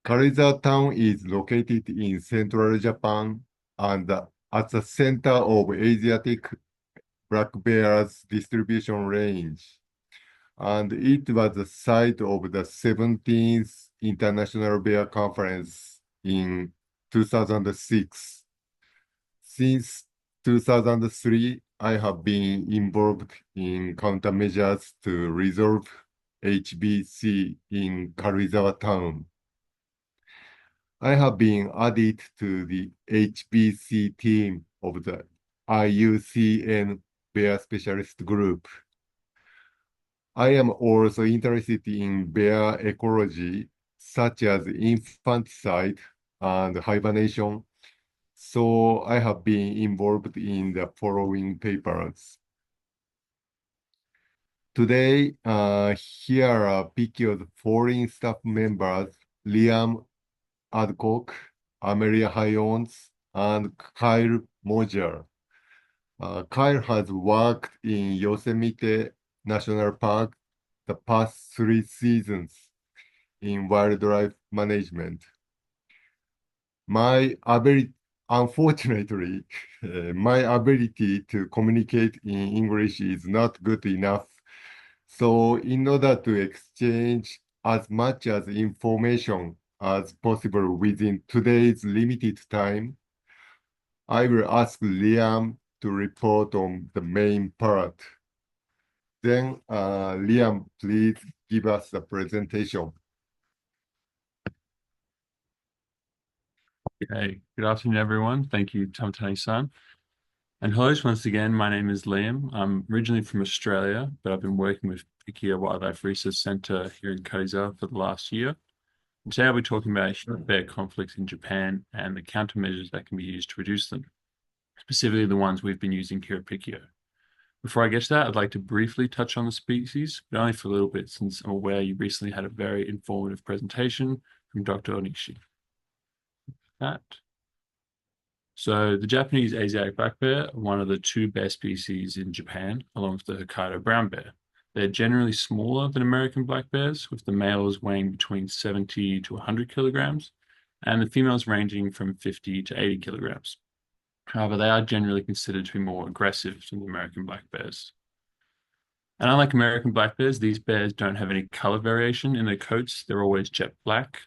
Kariza town is located in central Japan and at the center of Asiatic black bear's distribution range. And it was the site of the 17th International Bear Conference in 2006. Since 2003, I have been involved in countermeasures to resolve HBC in Karizawa town. I have been added to the HBC team of the IUCN Bear Specialist Group. I am also interested in bear ecology, such as infanticide and hibernation, so I have been involved in the following papers. Today, here are Picchio's foreign staff members, Liam Adcock, Amelia Hyons, and Kyle Moser. Kyle has worked in Yosemite National Park the past 3 seasons in wildlife management. Unfortunately, my ability to communicate in English is not good enough. So in order to exchange as much as information as possible within today's limited time, I will ask Liam to report on the main part. Then, Liam, please give us the presentation. Okay, good afternoon, everyone. Thank you, Tamatani-san. And hello once again, my name is Liam. I'm originally from Australia, but I've been working with Picchio Wildlife Research Centre here in Kyoto for the last year. And today I'll be talking about bear conflicts in Japan and the countermeasures that can be used to reduce them, specifically the ones we've been using here at Picchio. Before I get to that, I'd like to briefly touch on the species, but only for a little bit, since I'm aware you recently had a very informative presentation from Dr. Onishi. That. So the Japanese Asiatic black bear are one of the two bear species in Japan, along with the Hokkaido brown bear. They're generally smaller than American black bears, with the males weighing between 70 to 100 kilograms, and the females ranging from 50 to 80 kilograms. However, they are generally considered to be more aggressive than the American black bears. And unlike American black bears, these bears don't have any color variation in their coats. They're always jet black,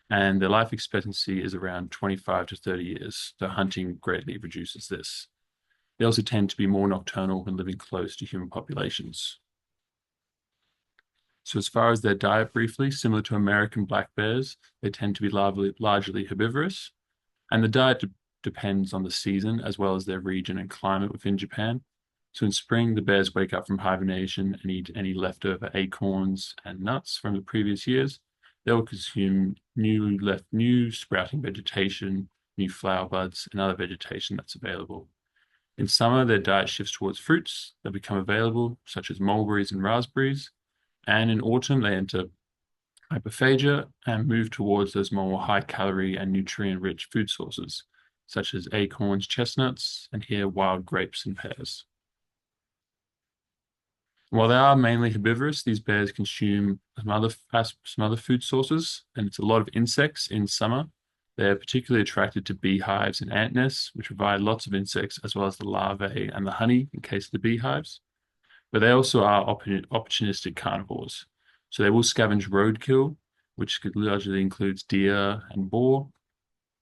and their life expectancy is around 25 to 30 years, so hunting greatly reduces this. They also tend to be more nocturnal when living close to human populations. So as far as their diet briefly, similar to American black bears, they tend to be largely herbivorous, and the diet depends on the season as well as their region and climate within Japan. So in spring, the bears wake up from hibernation and eat any leftover acorns and nuts from the previous years. They'll consume new sprouting vegetation, new flower buds, and other vegetation that's available. In summer, their diet shifts towards fruits that become available, such as mulberries and raspberries. And in autumn, they enter hyperphagia and move towards those more high-calorie and nutrient-rich food sources, such as acorns, chestnuts, and here wild grapes and pears. While they are mainly herbivorous, these bears consume some other food sources, and it's a lot of insects in summer. They're particularly attracted to beehives and ant nests, which provide lots of insects, as well as the larvae and the honey in case of the beehives. But they also are opportunistic carnivores. So they will scavenge roadkill, which largely includes deer and boar,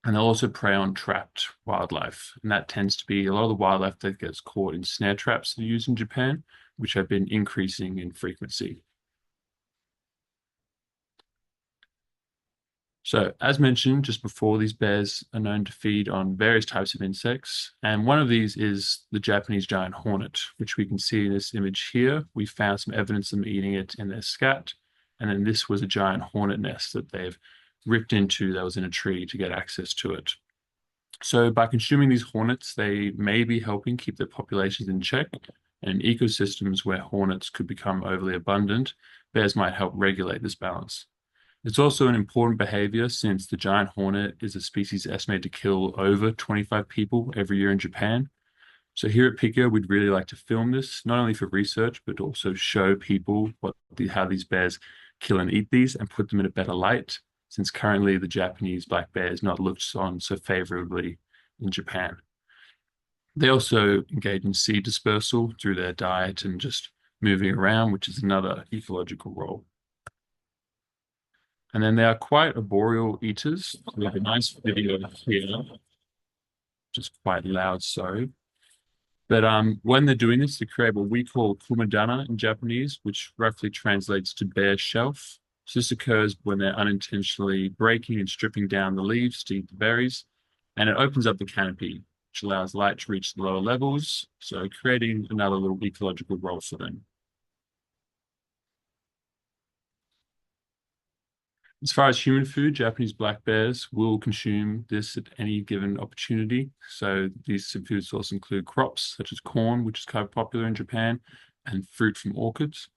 and they'll also prey on trapped wildlife. And that tends to be a lot of the wildlife that gets caught in snare traps that are used in Japan, which have been increasing in frequency. So as mentioned just before, these bears are known to feed on various types of insects. And one of these is the Japanese giant hornet, which we can see in this image here. We found some evidence of them eating it in their scat. And then this was a giant hornet nest that they've ripped into that was in a tree to get access to it. So by consuming these hornets, they may be helping keep their populations in check. And in ecosystems where hornets could become overly abundant, bears might help regulate this balance. It's also an important behavior since the giant hornet is a species estimated to kill over 25 people every year in Japan. So here at Picchio, we'd really like to film this, not only for research, but also show people how these bears kill and eat these and put them in a better light. since currently the Japanese black bear is not looked on so favorably in Japan. They also engage in seed dispersal through their diet and just moving around, which is another ecological role. And then they are quite arboreal eaters. We have a nice video here, just quite loud, sorry. But when they're doing this, they create what we call kumadana in Japanese, which roughly translates to bare shelf. So this occurs when they're unintentionally breaking and stripping down the leaves to eat the berries, and it opens up the canopy, which allows light to reach the lower levels, so creating another little ecological role for them. As far as human food, Japanese black bears will consume this at any given opportunity. So these food sources include crops such as corn, which is quite popular in Japan, and fruit from orchards.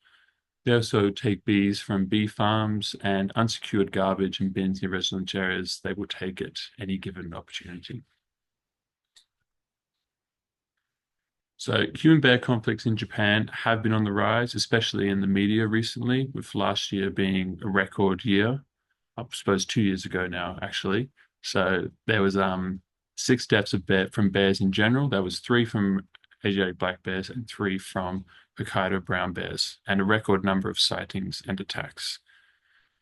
They also take bees from bee farms and unsecured garbage and bins in residential areas they will take at any given opportunity. So human-bear conflicts in Japan have been on the rise, especially in the media recently, with last year being a record year. I suppose 2 years ago now, actually. So there was 6 deaths from bears in general. There was 3 from Asiatic black bears and 3 from Hokkaido brown bears, and a record number of sightings and attacks.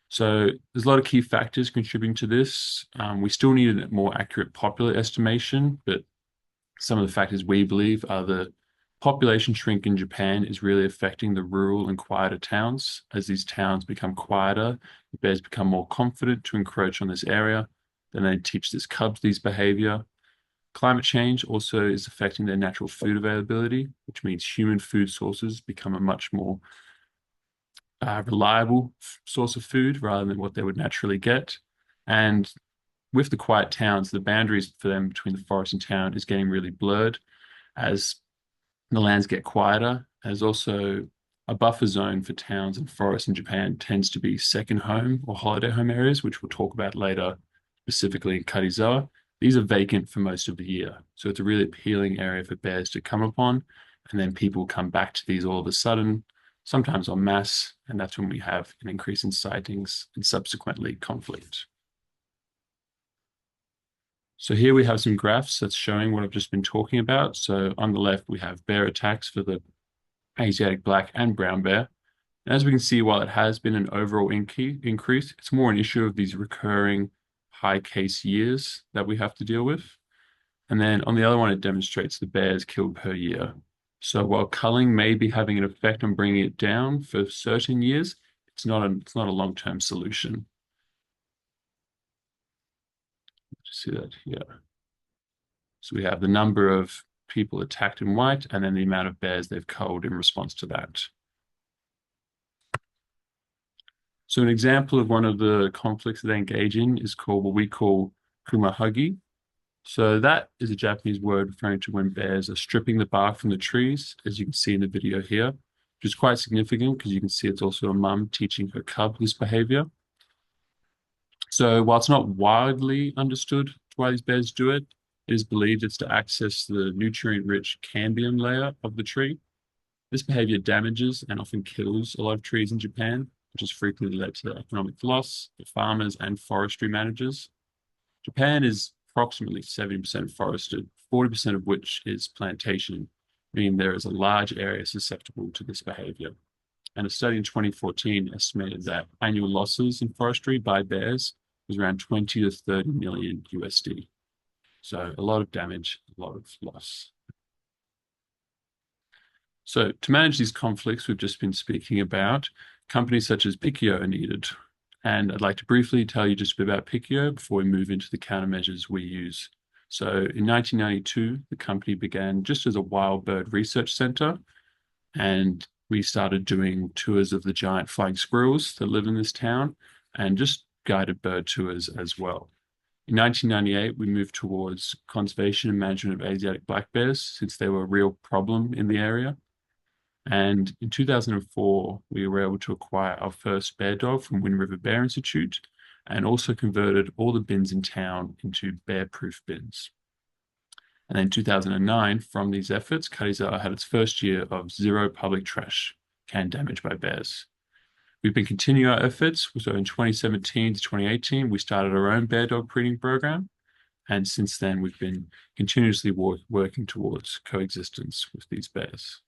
So there's a lot of key factors contributing to this. We still need a more accurate popular estimation, but some of the factors we believe are the population shrink in Japan is really affecting the rural and quieter towns. As these towns become quieter, the bears become more confident to encroach on this area. Then they teach these cubs these behavior. Climate change also is affecting their natural food availability, which means human food sources become a much more reliable source of food rather than what they would naturally get. And with the quiet towns, the boundaries for them between the forest and town is getting really blurred as the lands get quieter. There's also a buffer zone for towns and forests in Japan tends to be second home or holiday home areas, which we'll talk about later, specifically in Karizawa. These are vacant for most of the year. So it's a really appealing area for bears to come upon. And then people come back to these all of a sudden, sometimes en masse, and that's when we have an increase in sightings and subsequently conflict. So here we have some graphs that's showing what I've just been talking about. So on the left, we have bear attacks for the Asiatic black and brown bear. And as we can see, while it has been an overall increase, it's more an issue of these recurring high case years that we have to deal with. And then on the other one, it demonstrates the bears killed per year. So while culling may be having an effect on bringing it down for certain years, it's not a long-term solution. See that here. So we have the number of people attacked in white and then the amount of bears they've culled in response to that. So an example of one of the conflicts they engage in is called what we call kumahagi. So that is a Japanese word referring to when bears are stripping the bark from the trees, as you can see in the video here, which is quite significant because you can see it's also a mum teaching her cub this behavior. So while it's not widely understood why these bears do it, it is believed it's to access the nutrient-rich cambium layer of the tree. This behavior damages and often kills a lot of trees in Japan, which has frequently led to economic loss for farmers and forestry managers. Japan is approximately 70% forested, 40% of which is plantation, meaning there is a large area susceptible to this behavior. And a study in 2014 estimated that annual losses in forestry by bears was around 20 to 30 million USD. So a lot of damage, a lot of loss. So to manage these conflicts we've just been speaking about, companies such as Picchio are needed. And I'd like to briefly tell you just a bit about Picchio before we move into the countermeasures we use. So in 1992, the company began just as a wild bird research center, and we started doing tours of the giant flying squirrels that live in this town and just guided bird tours as well. In 1998, we moved towards conservation and management of Asiatic black bears since they were a real problem in the area. And in 2004, we were able to acquire our first bear dog from Wind River Bear Institute and also converted all the bins in town into bear-proof bins. And then in 2009, from these efforts, Karizawa had its first year of zero public trash can damage by bears. We've been continuing our efforts. So in 2017 to 2018, we started our own bear dog breeding program. And since then, we've been continuously working towards coexistence with these bears.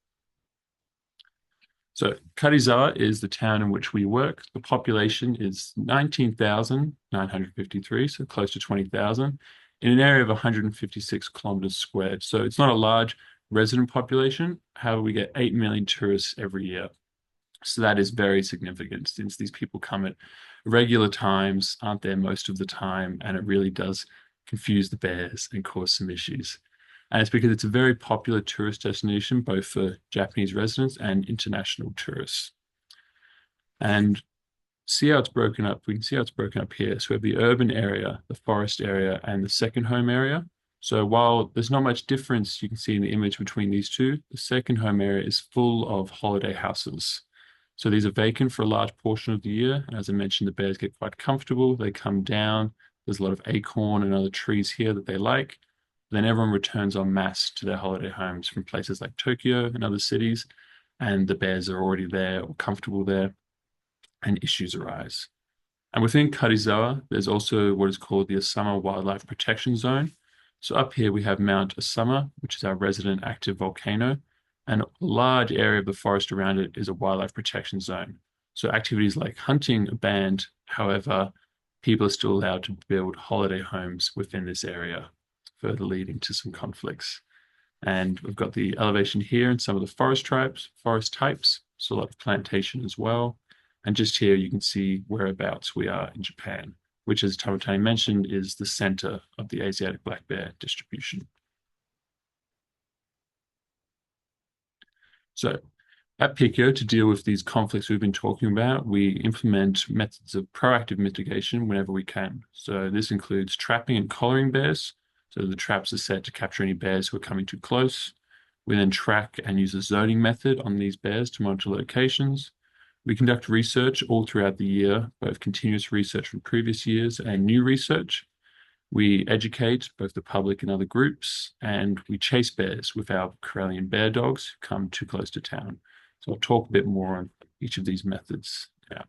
So Karizawa is the town in which we work. The population is 19,953, so close to 20,000, in an area of 156 kilometers squared. So it's not a large resident population. However, we get 8 million tourists every year. So that is very significant since these people come at regular times, aren't there most of the time, and it really does confuse the bears and cause some issues. And it's because it's a very popular tourist destination, both for Japanese residents and international tourists. And see how it's broken up. We can see how it's broken up here. So we have the urban area, the forest area, and the second home area. So while there's not much difference you can see in the image between these two, the second home area is full of holiday houses. So these are vacant for a large portion of the year. And as I mentioned, the bears get quite comfortable. They come down. There's a lot of acorn and other trees here that they like. Then everyone returns en masse to their holiday homes from places like Tokyo and other cities. And the bears are already there or comfortable there, and issues arise. And within Karizawa, there's also what is called the Asama Wildlife Protection Zone. So up here we have Mount Asama, which is our resident active volcano, and a large area of the forest around it is a wildlife protection zone. So activities like hunting are banned. However, people are still allowed to build holiday homes within this area, further leading to some conflicts. And we've got the elevation here and some of the forest types, so a lot of plantation as well. And just here you can see whereabouts we are in Japan, which, as Tamatani mentioned, is the center of the Asiatic black bear distribution. So at Picchio, to deal with these conflicts we've been talking about, we implement methods of proactive mitigation whenever we can. So this includes trapping and collaring bears. So the traps are set to capture any bears who are coming too close. We then track and use a zoning method on these bears to monitor locations. We conduct research all throughout the year, both continuous research from previous years and new research. We educate both the public and other groups, and we chase bears with our Karelian bear dogs who come too close to town. So I'll talk a bit more on each of these methods now.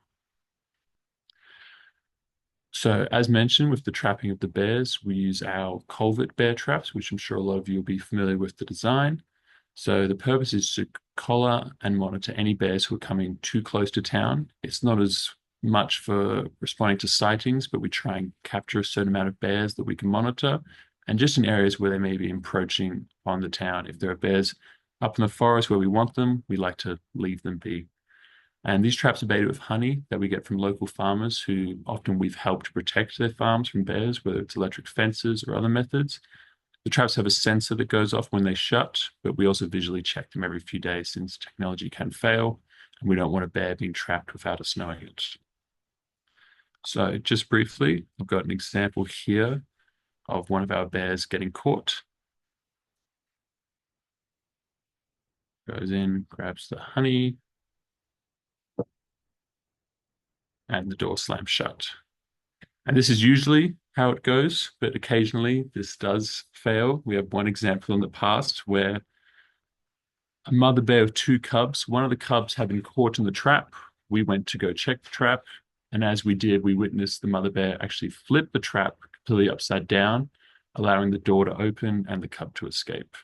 So as mentioned, with the trapping of the bears, we use our culvert bear traps, which I'm sure a lot of you will be familiar with the design. So the purpose is to collar and monitor any bears who are coming too close to town. It's not as much for responding to sightings, but we try and capture a certain amount of bears that we can monitor, and just in areas where they may be encroaching on the town. If there are bears up in the forest where we want them, we like to leave them be. And these traps are baited with honey that we get from local farmers who often we've helped protect their farms from bears, whether it's electric fences or other methods. The traps have a sensor that goes off when they shut, but we also visually check them every few days since technology can fail, and we don't want a bear being trapped without us knowing it. So just briefly, I've got an example here of one of our bears getting caught. Goes in, grabs the honey, and the door slams shut. And this is usually how it goes, but occasionally this does fail. We have one example in the past where a mother bear with two cubs, one of the cubs had been caught in the trap. We went to go check the trap. And as we did, we witnessed the mother bear actually flip the trap completely upside down, allowing the door to open and the cub to escape.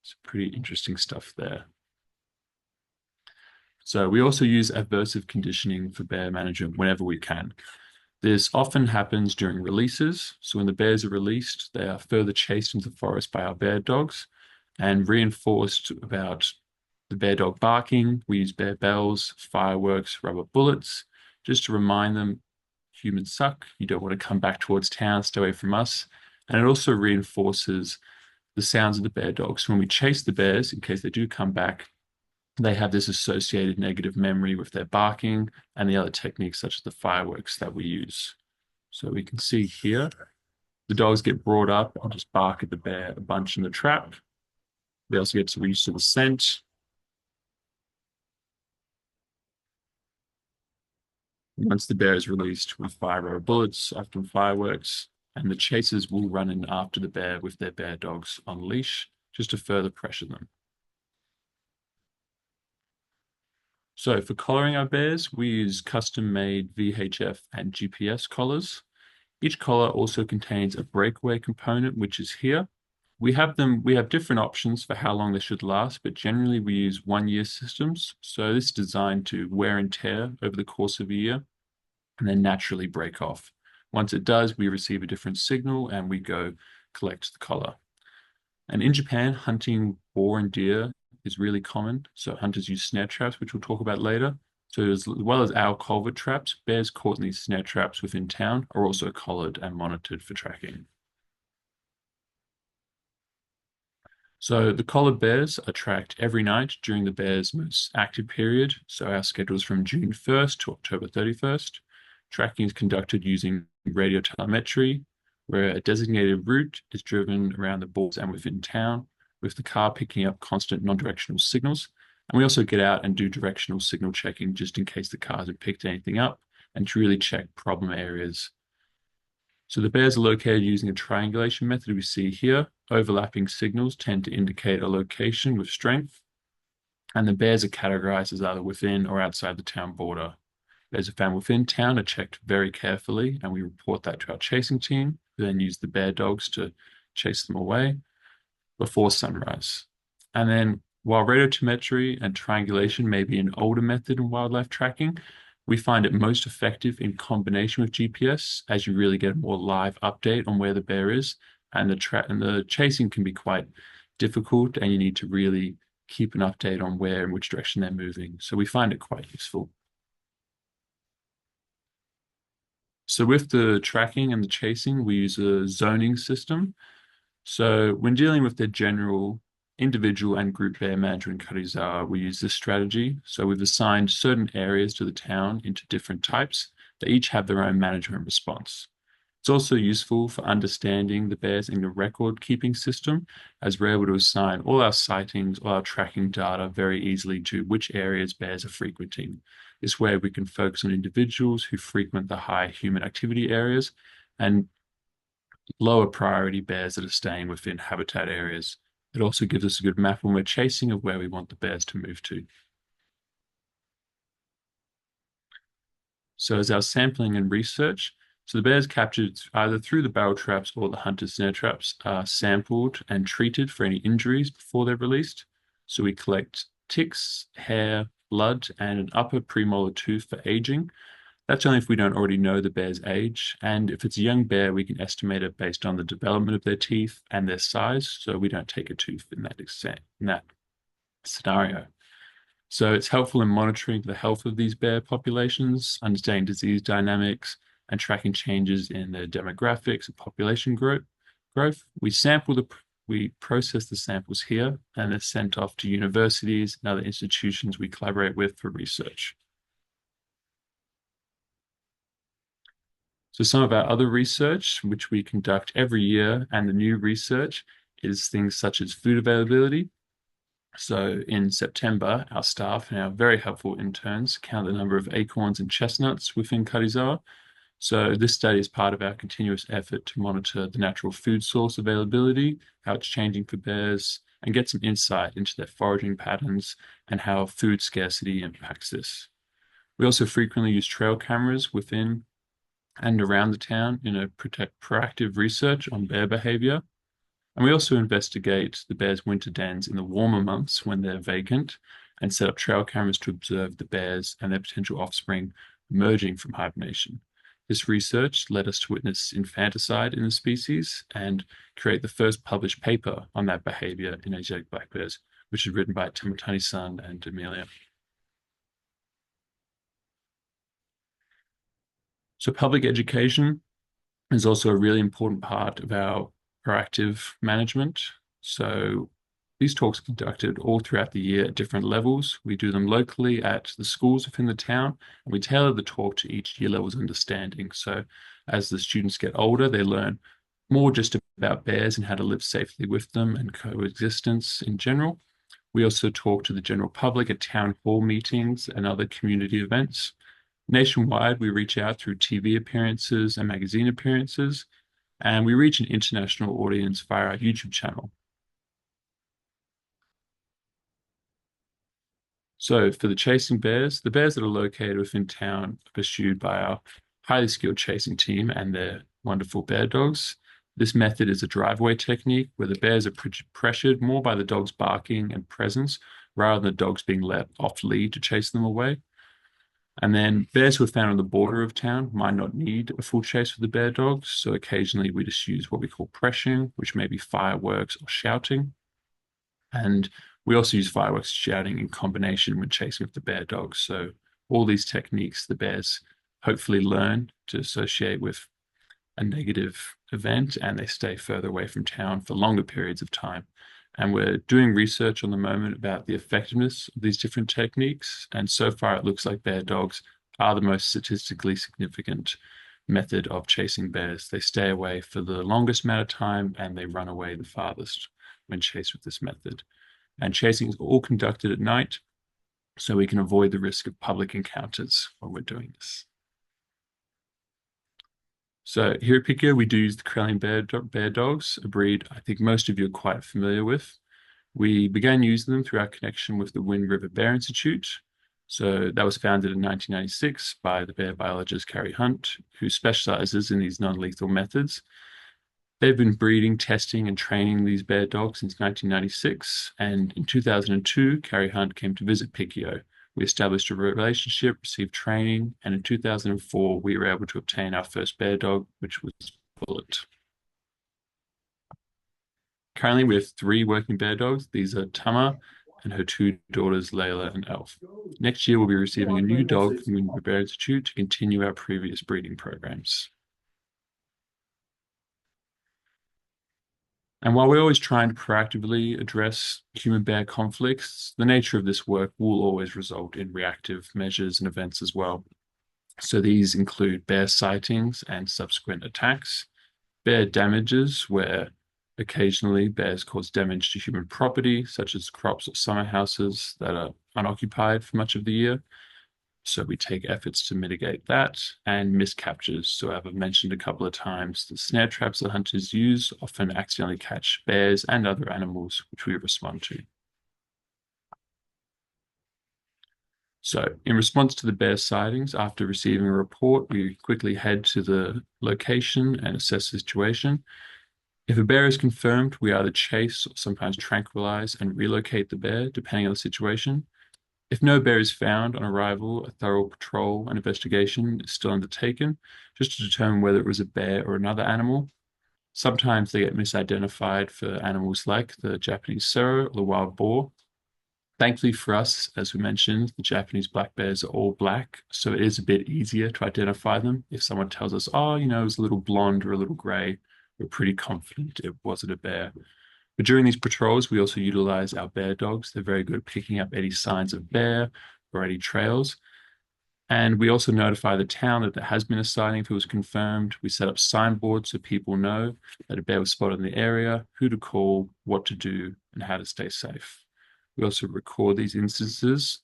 It's pretty interesting stuff there. So we also use aversive conditioning for bear management whenever we can. This often happens during releases. So when the bears are released, they are further chased into the forest by our bear dogs and reinforced about the bear dog barking. We use bear bells, fireworks, rubber bullets, just to remind them humans suck. You don't want to come back towards town, stay away from us. And it also reinforces the sounds of the bear dogs. So when we chase the bears, in case they do come back, they have this associated negative memory with their barking and the other techniques such as the fireworks that we use. So we can see here, the dogs get brought up and just bark at the bear a bunch in the trap. They also get used to the scent. Once the bear is released, we fire rubber bullets, often fireworks, and the chasers will run in after the bear with their bear dogs on leash just to further pressure them. So for collaring our bears, we use custom-made VHF and GPS collars. Each collar also contains a breakaway component, which is here. We have different options for how long they should last, but generally we use 1 year systems. So this is designed to wear and tear over the course of a year and then naturally break off. Once it does, we receive a different signal and we go collect the collar. And in Japan, hunting boar and deer is really common. So hunters use snare traps, which we'll talk about later. So as well as our culvert traps, bears caught in these snare traps within town are also collared and monitored for tracking. So the collared bears are tracked every night during the bear's most active period. So our schedule is from June 1st to October 31st. Tracking is conducted using radio telemetry, where a designated route is driven around the boars and within town, with the car picking up constant non-directional signals. And we also get out and do directional signal checking just in case the car hasn't picked anything up and to really check problem areas. So the bears are located using a triangulation method we see here. Overlapping signals tend to indicate a location with strength, and the bears are categorized as either within or outside the town border. Bears are found within town are checked very carefully, and we report that to our chasing team, who then use the bear dogs to chase them away before sunrise. And then while radiometry and triangulation may be an older method in wildlife tracking, we find it most effective in combination with GPS, as you really get a more live update on where the bear is, and the chasing can be quite difficult, and you need to really keep an update on where and which direction they're moving. So we find it quite useful. So with the tracking and the chasing, we use a zoning system. So when dealing with the general individual and group bear management in Karizawa, we use this strategy. So we've assigned certain areas to the town into different types. They each have their own management response. It's also useful for understanding the bears in the record keeping system, as we're able to assign all our sightings, all our tracking data very easily to which areas bears are frequenting. This way we can focus on individuals who frequent the high human activity areas and lower priority bears that are staying within habitat areas. It also gives us a good map when we're chasing of where we want the bears to move to. So as our sampling and research, so the bears captured either through the barrel traps or the hunter snare traps are sampled and treated for any injuries before they're released. So we collect ticks, hair, blood, and an upper premolar tooth for aging. That's only if we don't already know the bear's age. And if it's a young bear, we can estimate it based on the development of their teeth and their size. So we don't take a tooth in that scenario. So it's helpful in monitoring the health of these bear populations, understanding disease dynamics, and tracking changes in their demographics and population growth. We process the samples here, and they're sent off to universities and other institutions we collaborate with for research. So some of our other research, which we conduct every year, and the new research is things such as food availability. So in September, our staff and our very helpful interns count the number of acorns and chestnuts within Karizawa. So this study is part of our continuous effort to monitor the natural food source availability, how it's changing for bears, and get some insight into their foraging patterns and how food scarcity impacts this. We also frequently use trail cameras within and around the town in a proactive research on bear behavior. And we also investigate the bears' winter dens in the warmer months when they're vacant and set up trail cameras to observe the bears and their potential offspring emerging from hibernation. This research led us to witness infanticide in the species and create the first published paper on that behavior in Asiatic black bears, which is written by Tamatani-san and Amelia. So public education is also a really important part of our proactive management. So these talks are conducted all throughout the year at different levels. We do them locally at the schools within the town, and we tailor the talk to each year level's understanding. So as the students get older, they learn more just about bears and how to live safely with them and coexistence in general. We also talk to the general public at town hall meetings and other community events. Nationwide, we reach out through TV appearances and magazine appearances, and we reach an international audience via our YouTube channel. So for the chasing bears, the bears that are located within town are pursued by our highly skilled chasing team and their wonderful bear dogs. This method is a drive-away technique where the bears are pressured more by the dog's barking and presence rather than the dogs being let off lead to chase them away. And then bears who are found on the border of town might not need a full chase with the bear dogs, so occasionally we just use what we call pressing, which may be fireworks or shouting. And we also use fireworks shouting in combination when chasing with the bear dogs. So all these techniques the bears hopefully learn to associate with a negative event and they stay further away from town for longer periods of time. And we're doing research on the moment about the effectiveness of these different techniques. And so far, it looks like bear dogs are the most statistically significant method of chasing bears. They stay away for the longest amount of time and they run away the farthest when chased with this method. And chasing is all conducted at night, so we can avoid the risk of public encounters when we're doing this. So here at Picchio, we do use the Karelian bear dogs, a breed I think most of you are quite familiar with. We began using them through our connection with the Wind River Bear Institute. So that was founded in 1996 by the bear biologist Carrie Hunt, who specializes in these non-lethal methods. They've been breeding, testing, and training these bear dogs since 1996. And in 2002, Carrie Hunt came to visit Picchio. We established a relationship, received training, and in 2004, we were able to obtain our first bear dog, which was Bullet. Currently, we have 3 working bear dogs. These are Tama and her 2 daughters, Layla and Elf. Next year, we'll be receiving a new dog from the Wind River Bear Institute to continue our previous breeding programs. And while we're always trying to proactively address human-bear conflicts, the nature of this work will always result in reactive measures and events as well. So these include bear sightings and subsequent attacks, bear damages, where occasionally bears cause damage to human property, such as crops or summer houses that are unoccupied for much of the year. So we take efforts to mitigate that, and miscaptures. So I've mentioned a couple of times the snare traps that hunters use often accidentally catch bears and other animals, which we respond to. So in response to the bear sightings, after receiving a report, we quickly head to the location and assess the situation. If a bear is confirmed, we either chase or sometimes tranquilize and relocate the bear, depending on the situation. If no bear is found on arrival, a thorough patrol and investigation is still undertaken, just to determine whether it was a bear or another animal. Sometimes they get misidentified for animals like the Japanese sero or the wild boar. Thankfully for us, as we mentioned, the Japanese black bears are all black, so it is a bit easier to identify them. If someone tells us, oh, it was a little blonde or a little gray, we're pretty confident it wasn't a bear. But during these patrols, we also utilize our bear dogs. They're very good at picking up any signs of bear or any trails. And we also notify the town that there has been a sighting if it was confirmed. We set up signboards so people know that a bear was spotted in the area, who to call, what to do, and how to stay safe. We also record these instances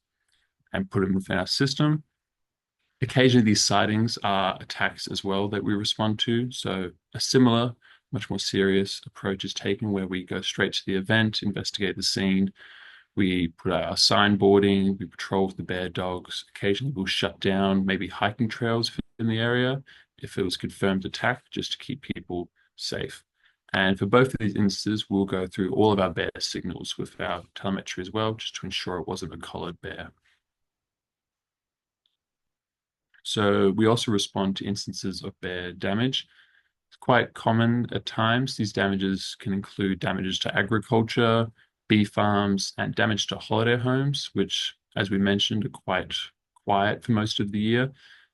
and put them within our system. Occasionally, these sightings are attacks as well that we respond to. So a similar, much more serious approach is taken where we go straight to the event, investigate the scene. We put out our signboarding, we patrol with the bear dogs. Occasionally, we'll shut down maybe hiking trails in the area if it was confirmed attack, just to keep people safe. And for both of these instances, we'll go through all of our bear signals with our telemetry as well, just to ensure it wasn't a collared bear. So we also respond to instances of bear damage. It's quite common at times. These damages can include damages to agriculture, bee farms, and damage to holiday homes, which, as we mentioned, are quite quiet for most of the year.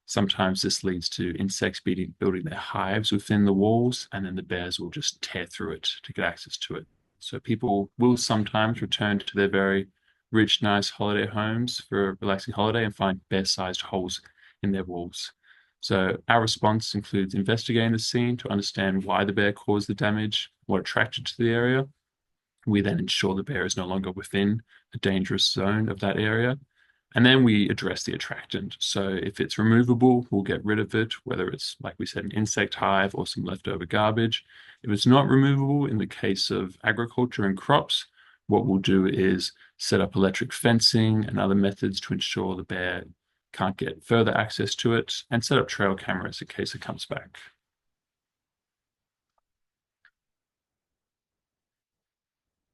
Sometimes this leads to insects building their hives within the walls, and then the bears will just tear through it to get access to it. So people will sometimes return to their very rich, nice holiday homes for a relaxing holiday and find bear-sized holes in their walls. So our response includes investigating the scene to understand why the bear caused the damage, what attracted to the area. We then ensure the bear is no longer within a dangerous zone of that area. And then we address the attractant. So if it's removable, we'll get rid of it, whether it's, like we said, an insect hive or some leftover garbage. If it's not removable, in the case of agriculture and crops, what we'll do is set up electric fencing and other methods to ensure the bear can't get further access to it, and set up trail cameras in case it comes back.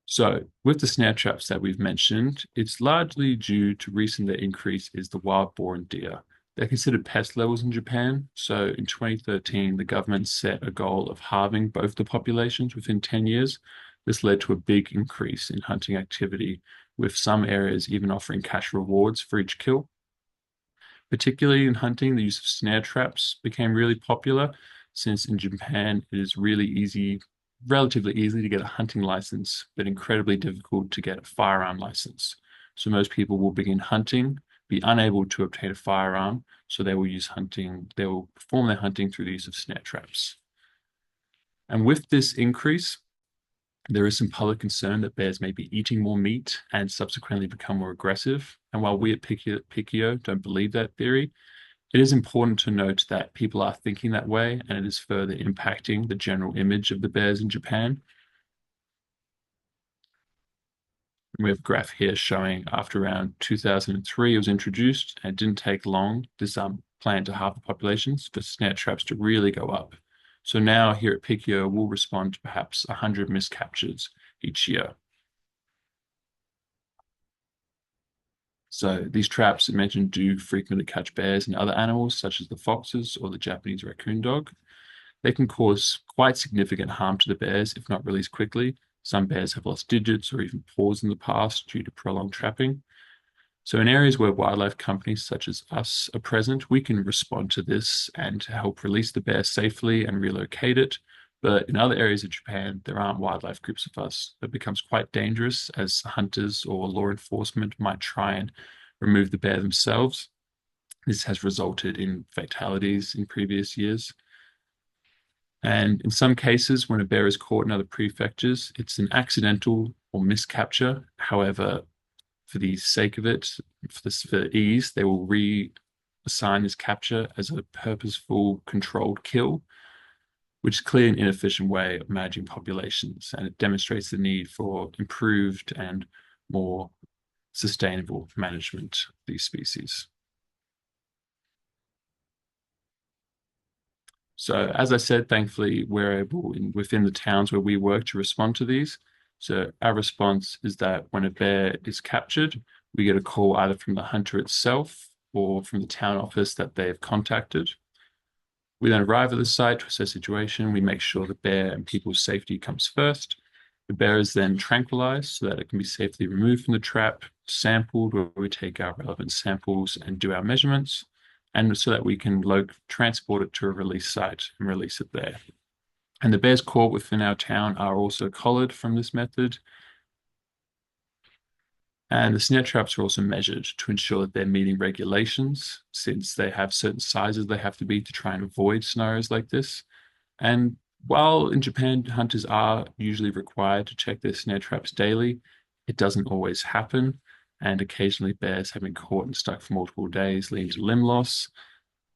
So with the snare traps that we've mentioned, it's largely due to recent increase is the wild boar and deer. They're considered pest levels in Japan. So in 2013, the government set a goal of halving both the populations within 10 years. This led to a big increase in hunting activity, with some areas even offering cash rewards for each kill. Particularly in hunting, the use of snare traps became really popular since in Japan it is relatively easy to get a hunting license, but incredibly difficult to get a firearm license. So most people will begin hunting, be unable to obtain a firearm, so they will perform their hunting through the use of snare traps. And with this increase, there is some public concern that bears may be eating more meat and subsequently become more aggressive. And while we at Picchio don't believe that theory, it is important to note that people are thinking that way, and it is further impacting the general image of the bears in Japan. We have a graph here showing after around 2003 it was introduced, and it didn't take long, this plan to halve the populations for snare traps to really go up. So now here at Picchio, we'll respond to perhaps 100 miscaptures each year. So these traps, I mentioned, do frequently catch bears and other animals, such as the foxes or the Japanese raccoon dog. They can cause quite significant harm to the bears if not released quickly. Some bears have lost digits or even paws in the past due to prolonged trapping. So in areas where wildlife companies such as us are present, we can respond to this and help release the bear safely and relocate it. But in other areas of Japan, there aren't wildlife groups of us. It becomes quite dangerous as hunters or law enforcement might try and remove the bear themselves. This has resulted in fatalities in previous years. And in some cases, when a bear is caught in other prefectures, it's an accidental or miscapture. However, for the sake of it, for ease, they will reassign this capture as a purposeful, controlled kill, which is a clear and inefficient way of managing populations, and it demonstrates the need for improved and more sustainable management of these species. So as I said, thankfully, we're able within the towns where we work to respond to these. So our response is that when a bear is captured, we get a call either from the hunter itself or from the town office that they have contacted. We then arrive at the site to assess the situation. We make sure the bear and people's safety comes first. The bear is then tranquilized so that it can be safely removed from the trap, sampled where we take our relevant samples and do our measurements, and so that we can transport it to a release site and release it there. And the bears caught within our town are also collared from this method. And the snare traps are also measured to ensure that they're meeting regulations, since they have certain sizes they have to be to try and avoid scenarios like this. And while in Japan, hunters are usually required to check their snare traps daily, it doesn't always happen. And occasionally bears have been caught and stuck for multiple days, leading to limb loss,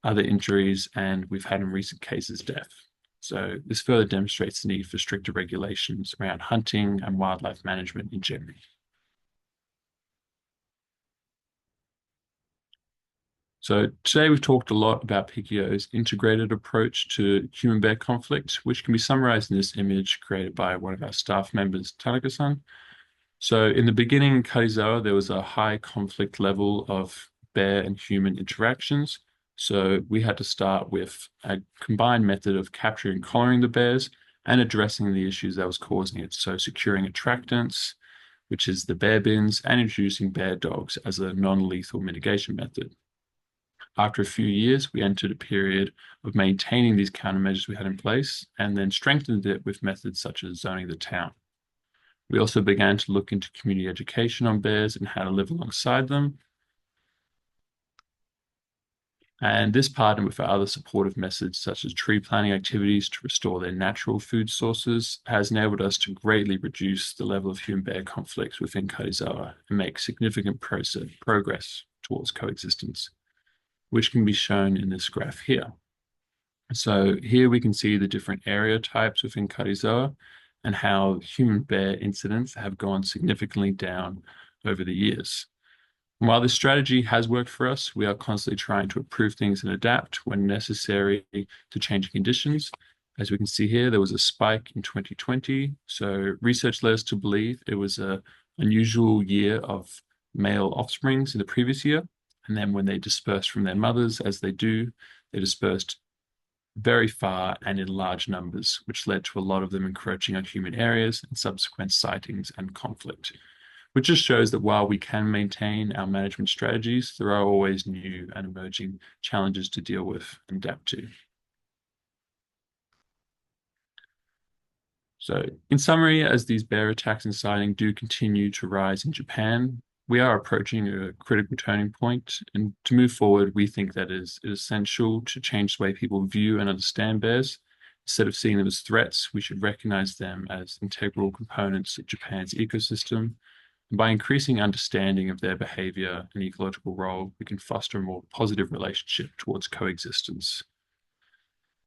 other injuries, and we've had in recent cases death. So this further demonstrates the need for stricter regulations around hunting and wildlife management in general. So today we've talked a lot about Picchio's integrated approach to human-bear conflict, which can be summarized in this image created by one of our staff members, Tanaka-san. So in the beginning in Kaizawa, there was a high conflict level of bear and human interactions. So we had to start with a combined method of capturing and collaring the bears and addressing the issues that was causing it. So securing attractants, which is the bear bins, and introducing bear dogs as a non-lethal mitigation method. After a few years, we entered a period of maintaining these countermeasures we had in place and then strengthened it with methods such as zoning the town. We also began to look into community education on bears and how to live alongside them. And this partnered with our other supportive methods such as tree planting activities to restore their natural food sources has enabled us to greatly reduce the level of human-bear conflicts within Kaizawa and make significant progress towards coexistence, which can be shown in this graph here. So here we can see the different area types within Kaizawa and how human bear incidents have gone significantly down over the years. And while this strategy has worked for us, we are constantly trying to improve things and adapt when necessary to changing conditions. As we can see here, there was a spike in 2020. So research led us to believe it was an unusual year of male offsprings in the previous year. And then when they dispersed from their mothers, as they do, they dispersed very far and in large numbers, which led to a lot of them encroaching on human areas and subsequent sightings and conflict, which just shows that while we can maintain our management strategies, there are always new and emerging challenges to deal with and adapt to. So, in summary, as these bear attacks and sighting do continue to rise in Japan, we are approaching a critical turning point. And to move forward, we think that it is essential to change the way people view and understand bears. Instead of seeing them as threats, we should recognize them as integral components of Japan's ecosystem. And by increasing understanding of their behavior and ecological role, we can foster a more positive relationship towards coexistence.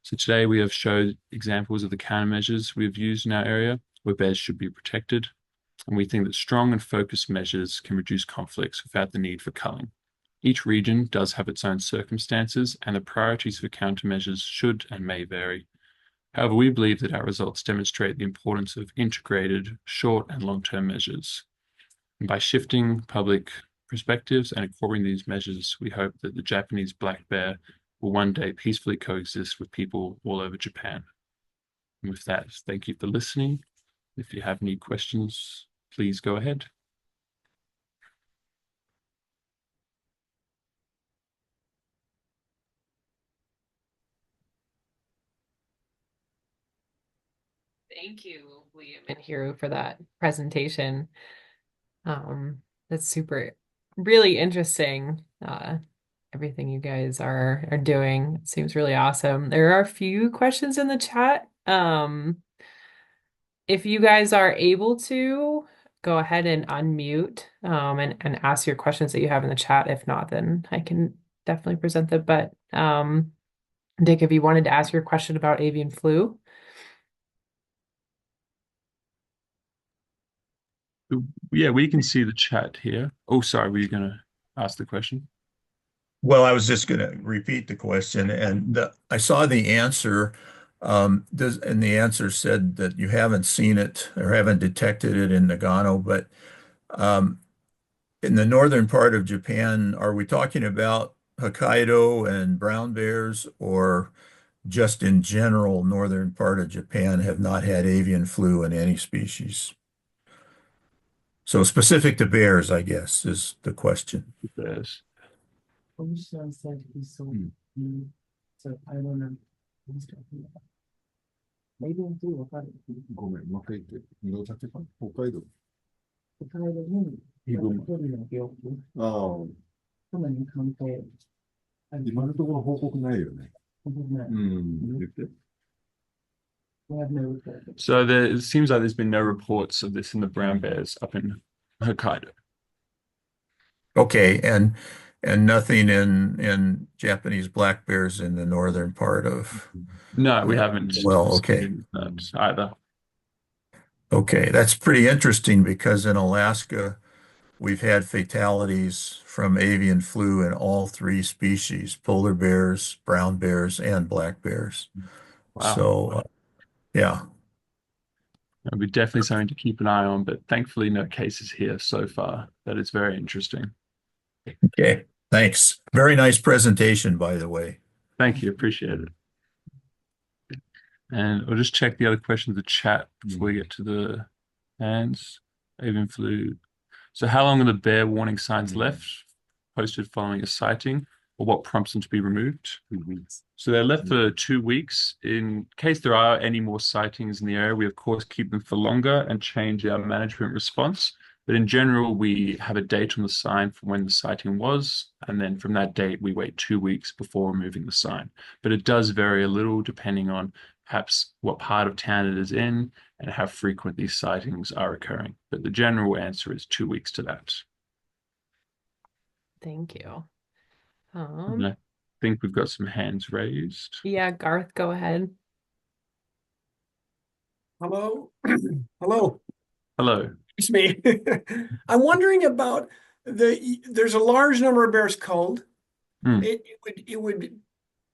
So today we have showed examples of the countermeasures we have used in our area where bears should be protected, and we think that strong and focused measures can reduce conflicts without the need for culling. Each region does have its own circumstances, and the priorities for countermeasures should and may vary. However, we believe that our results demonstrate the importance of integrated short and long-term measures. And by shifting public perspectives and incorporating these measures, we hope that the Japanese black bear will one day peacefully coexist with people all over Japan. And with that, thank you for listening. If you have any questions, please go ahead. Thank you, Liam and Hiroo, for that presentation. That's really interesting. Everything you guys are doing. It seems really awesome. There are a few questions in the chat. If you guys are able to, go ahead and unmute and ask your questions that you have in the chat. If not, then I can definitely present them. But Dick, if you wanted to ask your question about avian flu. Yeah, we can see the chat here. Oh, sorry, were you going to ask the question? Well, I was just going to repeat the question, and I saw the answer. And the answer said that you haven't seen it or haven't detected it in Nagano, but in the northern part of Japan, are we talking about Hokkaido and brown bears, or just in general, northern part of Japan have not had avian flu in any species? So specific to bears, I guess, is the question. Bears. Ocean said he saw you, so I don't know what he's talking about. Maybe I'm too, わかる。ごめん、もう一回言って。どうだったか北海道。北海道に、ヒグマ。鳥の病気、ああ、熊に関係。今のところ報告ないよね。報告ない。言って。We have no report. So it seems like there's been no reports of this in the brown bears up in Hokkaido. Okay, and nothing in Japanese black bears in the northern part of. No, we haven't. Well, okay. That either. Okay, that's pretty interesting because in Alaska, we've had fatalities from avian flu in all three species, polar bears, brown bears, and black bears. Wow. So, yeah. It'll be definitely something to keep an eye on, but thankfully no cases here so far. That is very interesting. Okay, thanks. Very nice presentation, by the way. Thank you. Appreciate it. And I'll just check the other questions in the chat before we get to the hands. Avian flu. So how long are the bear warning signs left posted following a sighting, or what prompts them to be removed? 2 weeks. So they're left for 2 weeks. In case there are any more sightings in the area, we of course keep them for longer and change our management response. But in general, we have a date on the sign for when the sighting was, and then from that date, we wait 2 weeks before removing the sign. But it does vary a little depending on perhaps what part of town it is in and how frequent these sightings are occurring. But the general answer is 2 weeks to that. Thank you. And I think we've got some hands raised. Yeah, Garth, go ahead. Hello. Hello. Hello. It's me. I'm wondering about there's a large number of bears culled. Hmm. It would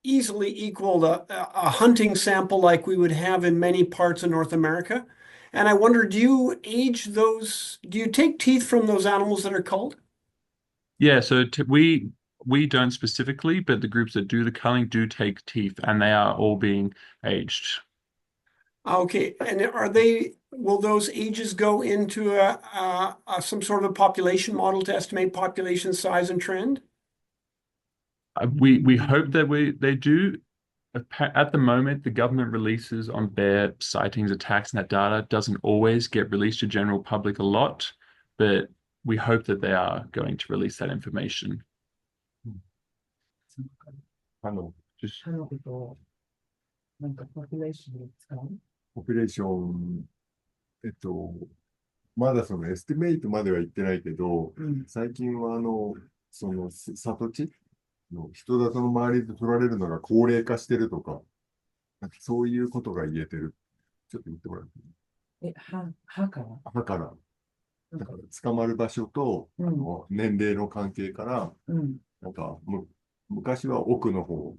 easily equal a hunting sample like we would have in many parts of North America. And I wonder, do you age those? Do you take teeth from those animals that are culled? Yeah, so we don't specifically, but the groups that do the culling do take teeth, and they are all being aged. Okay, and will those ages go into some sort of a population model to estimate population size and trend? We hope that they do. At the moment, the government releases on bear sightings, attacks, and that data doesn't always get released to general public a lot, but we hope that they are going to release that information. Just 花のことなんかポピュレーションで使うポピュレーション、えっと、まだそのエスティメイトまでは言ってないけど、最近はその里地の人里の周りで取られるのが高齢化してるとか、なんかそういうことが言えてる。ちょっと言ってもらっていい？歯から歯から。だから捕まる場所と、年齢の関係から、なんか昔は奥の方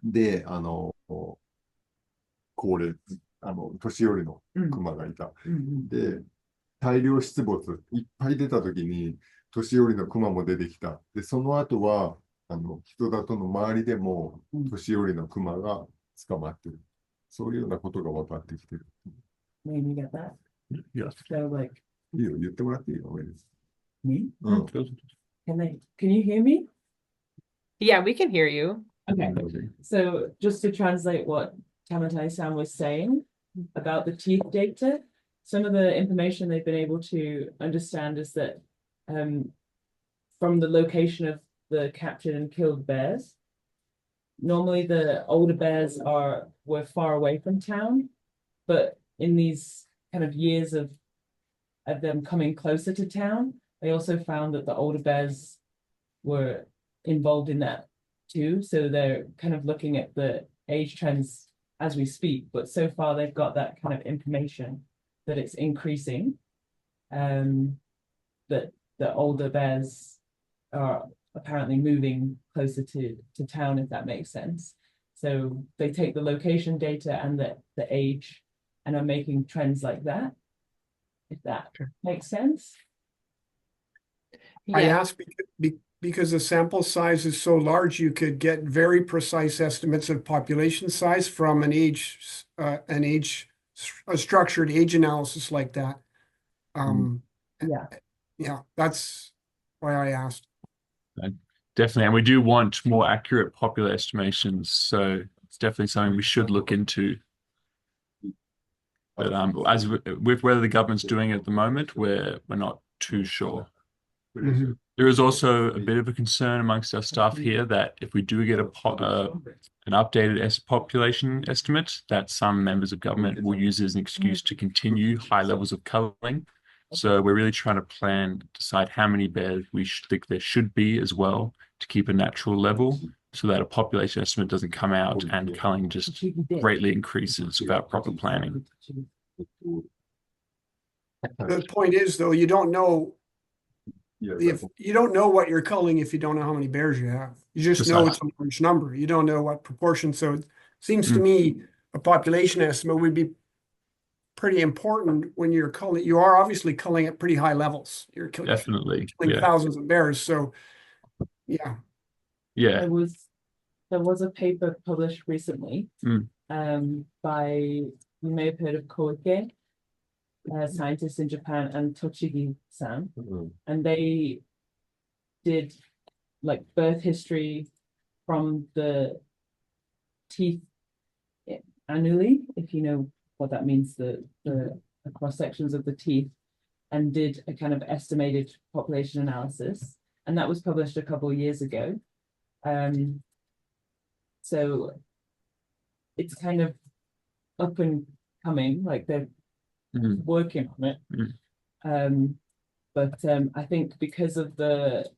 で、高齢、年寄りのクマがいた。で、大量出没、いっぱい出たときに、年寄りのクマも出てきた。で、その後は、人里の周りでも、年寄りのクマが捕まってる。そういうようなことが分かってきてる。Maybe you get that? Yes. So like いいよ、言ってもらっていいよ、me? うん。Can you hear me? Yeah, we can hear you. Okay. So just to translate what Tamatai-san was saying about the teeth data, some of the information they've been able to understand is that from the location of the captured and killed bears, normally the older bears were far away from town, but in these kind of years of them coming closer to town, they also found that the older bears were involved in that too. So they're kind of looking at the age trends as we speak, but so far they've got that kind of information that it's increasing, that the older bears are apparently moving closer to town, if that makes sense. So they take the location data and the age and are making trends like that, if that makes sense. I Yeah. ask because the sample size is so large, you could get very precise estimates of population size from a structured age analysis like that. Yeah, that's why I asked. Definitely, and we do want more accurate popular estimations, so it's definitely something we should look into. But as with whether the government's doing it at the moment, we're not too sure. There is also a bit of a concern amongst our staff here that if we do get an updated population estimate, that some members of government will use it as an excuse to continue high levels of culling. So we're really trying to decide how many bears we think there should be as well to keep a natural level, so that a population estimate doesn't come out and culling just greatly increases without proper planning. The point is, though, you don't know what you're culling if you don't know how many bears you have. You just know it's a large number. You don't know what proportion. So it seems to me a population estimate would be pretty important when you're culling. You are obviously culling at pretty high levels. You're killing thousands of bears. So yeah. Yeah. There was a paper published recently by, you may have heard of Koike, scientists in Japan, and Tochigi-san, and they did like birth history from the teeth annually, if you know what that means, the cross sections of the teeth, and did a kind of estimated population analysis, and that was published a couple of years ago. So it's kind of up and coming, like they're working on it. But I think because of the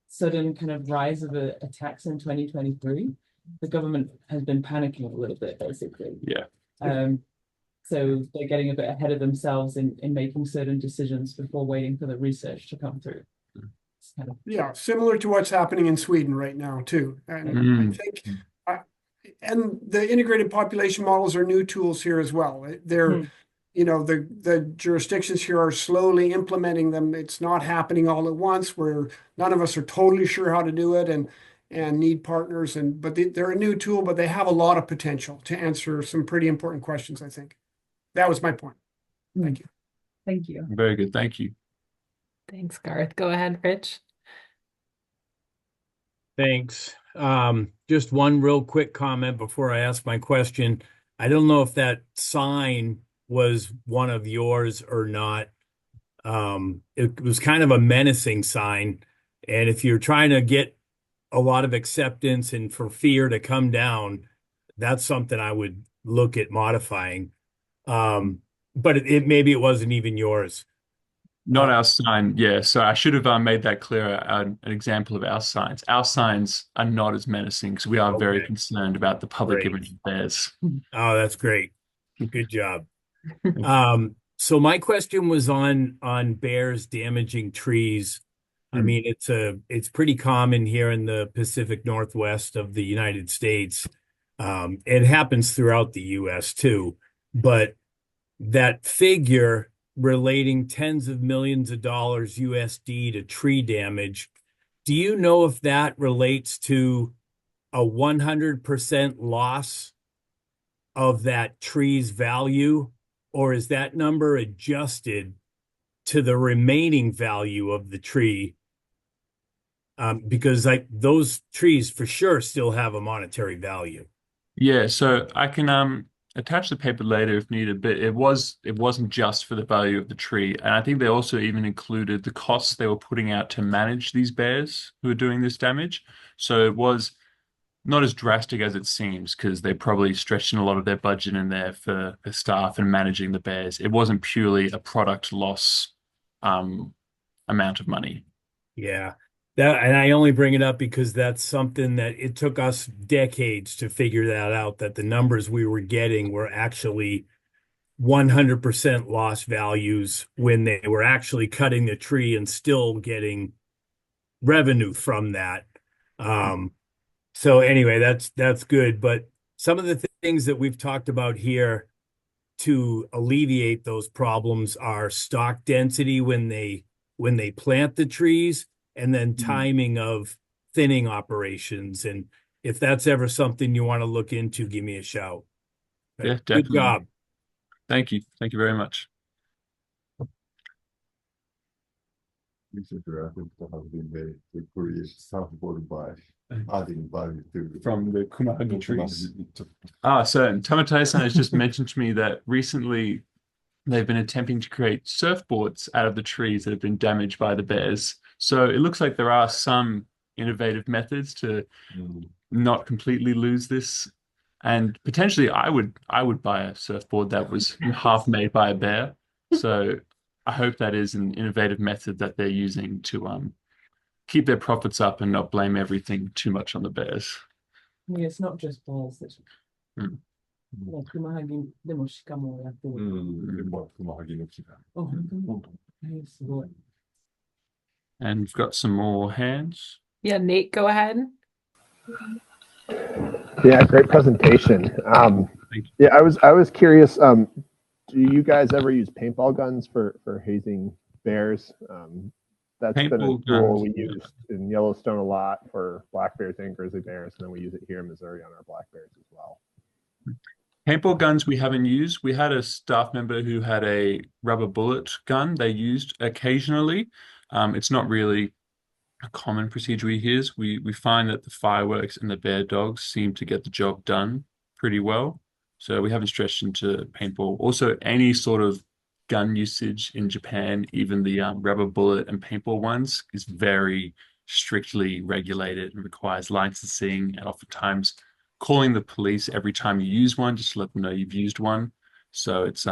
sudden kind of rise of attacks in 2023, the government has been panicking a little bit, basically. Yeah. So they're getting a bit ahead of themselves in making certain decisions before waiting for the research to come through. It's kind of Yeah, similar to what's happening in Sweden right now too. And I think, and the integrated population models are new tools here as well. They're, you know, the jurisdictions here are slowly implementing them. It's not happening all at once, where none of us are totally sure how to do it and need partners. But they're a new tool, but they have a lot of potential to answer some pretty important questions, I think. That was my point. Thank you. Thank you. Very good. Thank you. Thanks, Garth. Go ahead, Rich. Thanks. Just one real quick comment before I ask my question. I don't know if that sign was one of yours or not. It was kind of a menacing sign. And if you're trying to get a lot of acceptance and for fear to come down, that's something I would look at modifying. But maybe it wasn't even yours. Not our sign, yeah. So I should have made that clearer. An example of our signs. Our signs are not as menacing because we are very concerned about the public image of bears. Oh, that's great. Good job. So my question was on bears damaging trees. I mean, it's pretty common here in the Pacific Northwest of the United States. It happens throughout the US too, but that figure relating tens of millions of dollars USD to tree damage, do you know if that relates to a 100% loss of that tree's value, or is that number adjusted to the remaining value of the tree? Because those trees for sure still have a monetary value. Yeah, so I can attach the paper later if needed, but it wasn't just for the value of the tree. And I think they also even included the costs they were putting out to manage these bears who are doing this damage. So it was not as drastic as it seems because they probably stretched in a lot of their budget in there for staff and managing the bears. It wasn't purely a product loss amount of money. Yeah. And I only bring it up because that's something that it took us decades to figure that out, that the numbers we were getting were actually 100% loss values when they were actually cutting the tree and still getting revenue from that. So anyway, that's good. But some of the things that we've talked about here to alleviate those problems are stock density when they plant the trees, and then timing of thinning operations. And if that's ever something you want to look into, give me a shout. But Yeah, definitely. Good job. Thank you. Thank you very much. Recently, I think there has been made to create surfboard by adding value to From the Kumahagi the trees. Kumahagi. So Tamatani-san has just mentioned to me that recently they've been attempting to create surfboards out of the trees that have been damaged by the bears. So it looks like there are some innovative methods to not completely lose this. And potentially I would buy a surfboard that was half made by a bear. So I hope that is an innovative method that they're using to keep their profits up and not blame everything too much on the bears. Yeah, it's not just bears. That's Kumahagi でも鹿もやってる。Kumahagi no Kira. あ、本当に。すごい。And we've got some more hands. Yeah, Nate, go ahead. Yeah, great presentation. Yeah, I was curious. Do you guys ever use paintball guns for hazing bears? That's been a tool we used in Yellowstone a lot for black bears and grizzly bears, and then we use it here in Missouri on our black bears as well. Paintball guns we haven't used. We had a staff member who had a rubber bullet gun they used occasionally. It's not really a common procedure we use. We find that the fireworks and the bear dogs seem to get the job done pretty well. So we haven't stretched into paintball. Also, any sort of gun usage in Japan, even the rubber bullet and paintball ones, is very strictly regulated and requires licensing and oftentimes calling the police every time you use one just to let them know you've used one. So it's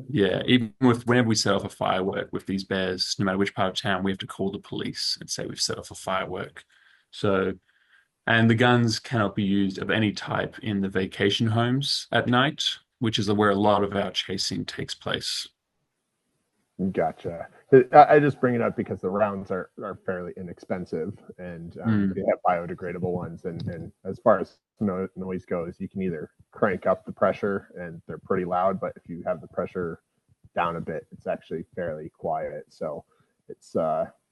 yeah, even whenever we set off a firework with these bears, no matter which part of town, we have to call the police and say we've set off a firework. So, and the guns cannot be used of any type in the vacation homes at night. which is where a lot of our chasing takes place. Gotcha. I just bring it up because the rounds are fairly inexpensive, and they have biodegradable ones. And as far as noise goes, you can either crank up the pressure and they're pretty loud, but if you have the pressure down a bit, it's actually fairly quiet. So it's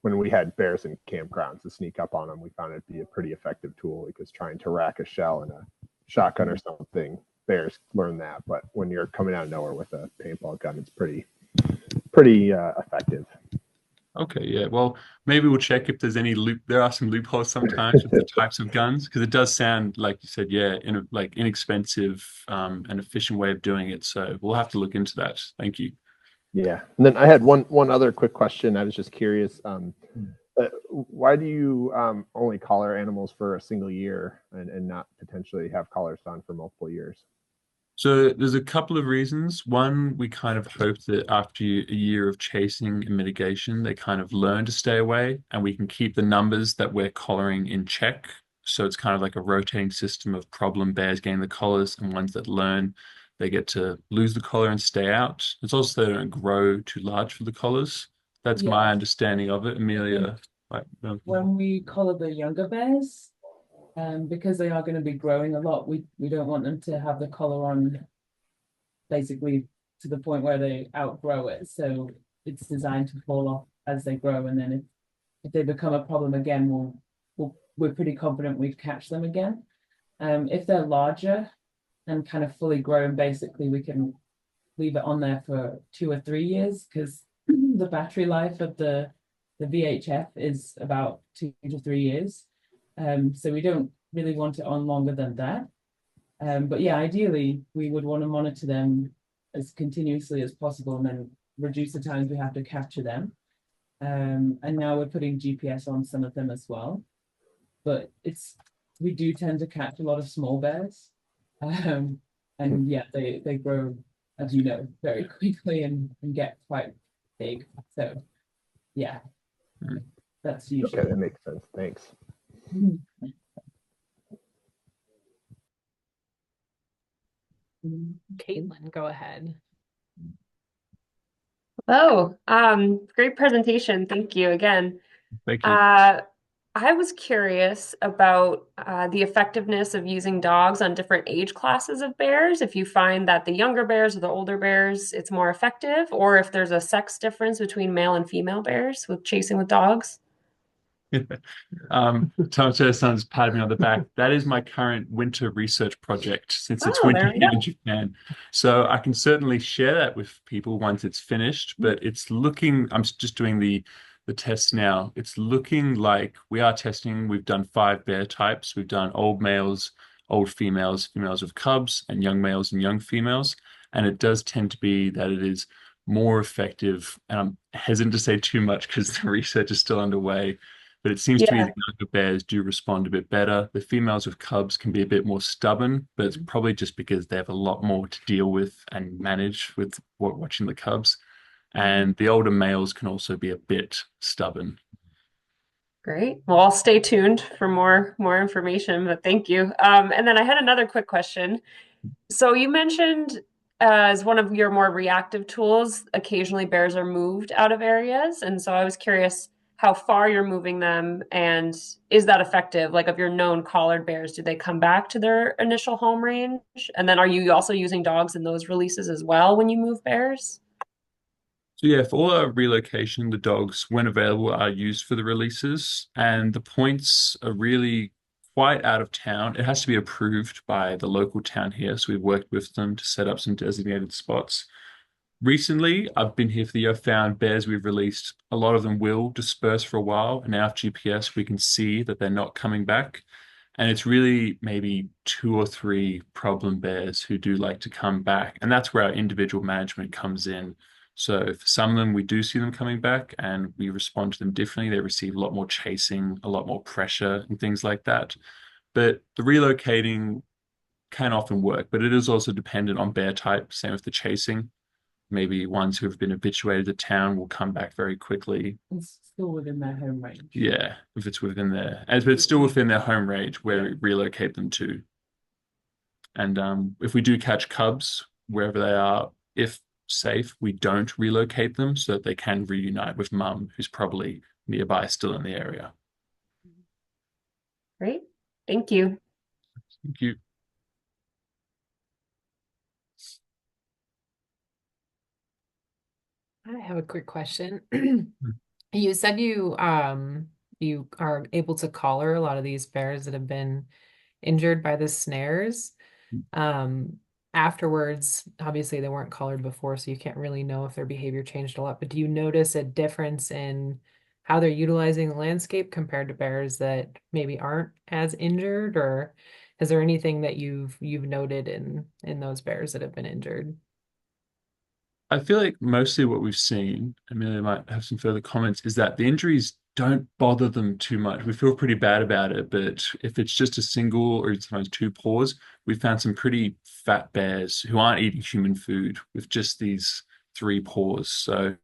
when we had bears in campgrounds to sneak up on them, we found it to be a pretty effective tool, because trying to rack a shell in a shotgun or something, bears learn that. But when you're coming out of nowhere with a paintball gun, it's pretty effective. Okay, yeah. Well, maybe we'll check if there's any there are some loopholes sometimes with the types of guns, because it does sound like you said, yeah, in a like inexpensive and efficient way of doing it. So we'll have to look into that. Thank you. Yeah. And then I had one other quick question. I was just curious. Why do you only collar animals for a single year and not potentially have collars on for multiple years? So there's a couple of reasons. One, we kind of hope that after a year of chasing and mitigation, they kind of learn to stay away, and we can keep the numbers that we're collaring in check. So it's kind of like a rotating system of problem bears getting the collars, and ones that learn, they get to lose the collar and stay out. It's also they don't grow too large for the collars. That's my understanding of it. Amelia, when we collar the younger bears, because they are going to be growing a lot, we don't want them to have the collar on basically to the point where they outgrow it. So it's designed to fall off as they grow, and then if they become a problem again, we're pretty confident we'd catch them again. If they're larger and kind of fully grown, basically we can leave it on there for 2 or 3 years, because the battery life of the VHF is about 2 to 3 years. So we don't really want it on longer than that. But yeah, ideally, we would want to monitor them as continuously as possible and then reduce the times we have to capture them. And now we're putting GPS on some of them as well. But we do tend to catch a lot of small bears. And yeah, they grow, as you know, very quickly and get quite big. So yeah, that's usually. Okay, that makes sense. Thanks. Caitlin, go ahead. Oh, great presentation. Thank you again. thank you. I was curious about the effectiveness of using dogs on different age classes of bears. If you find that the younger bears or the older bears, it's more effective, or if there's a sex difference between male and female bears with chasing with dogs. Tomo-san's patted me on the back. That is my current winter research project, since it's winter there we here go. in Japan. So I can certainly share that with people once it's finished, but it's looking, I'm just doing the tests now. It's looking like we are testing. We've done 5 bear types. We've done old males, old females, females with cubs, and young males and young females. And it does tend to be that it is more effective. And I'm hesitant to say too much because the research is still underway. But it seems to me Yeah. the younger bears do respond a bit better. The females with cubs can be a bit more stubborn, but it's probably just because they have a lot more to deal with and manage with watching the cubs. And the older males can also be a bit stubborn. Great. Well, I'll stay tuned for more information, but thank you. And then I had another quick question. So you mentioned as one of your more reactive tools, occasionally bears are moved out of areas. And so I was curious how far you're moving them, and is that effective? Like, of your known collared bears, do they come back to their initial home range? And then are you also using dogs in those releases as well when you move bears? So yeah, for all our relocation, the dogs, when available, are used for the releases, and the points are really quite out of town. It has to be approved by the local town here, so we've worked with them to set up some designated spots. Recently, I've been here for the year, found bears we've released, a lot of them will disperse for a while, and now with GPS, we can see that they're not coming back. And it's really maybe 2 or 3 problem bears who do like to come back. And that's where our individual management comes in. So for some of them, we do see them coming back and we respond to them differently. They receive a lot more chasing, a lot more pressure and things like that. But the relocating can often work, but it is also dependent on bear type. Same with the chasing. Maybe ones who have been habituated to town will come back very quickly. It's still within their home range. Yeah, if it's within but it's still within their home range where we relocate them to. And if we do catch cubs, wherever they are. If safe, we don't relocate them so that they can reunite with mum, who's probably nearby, still in the area. Great. Thank you. Thank you. I have a quick question. You said you are able to collar a lot of these bears that have been injured by the snares. Afterwards, obviously they weren't collared before, so you can't really know if their behavior changed a lot. But do you notice a difference in how they're utilizing the landscape compared to bears that maybe aren't as injured, or is there anything that you've noted in those bears that have been injured? I feel like mostly what we've seen, Amelia might have some further comments, is that the injuries don't bother them too much. We feel pretty bad about it, but if it's just a single or sometimes two paws, we found some pretty fat bears who aren't eating human food with just these three paws. So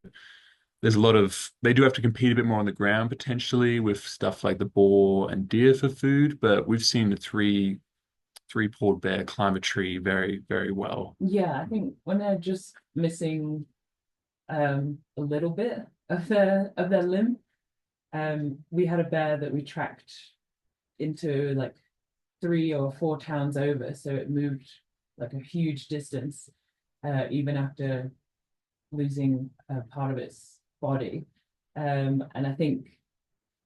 there's a lot of, they do have to compete a bit more on the ground potentially with stuff like the boar and deer for food, but we've seen the three-pawed bear climb a tree very, very well. Yeah, I think when they're just missing a little bit of their limb, we had a bear that we tracked into like 3 or 4 towns over, so it moved like a huge distance, even after losing part of its body. And I think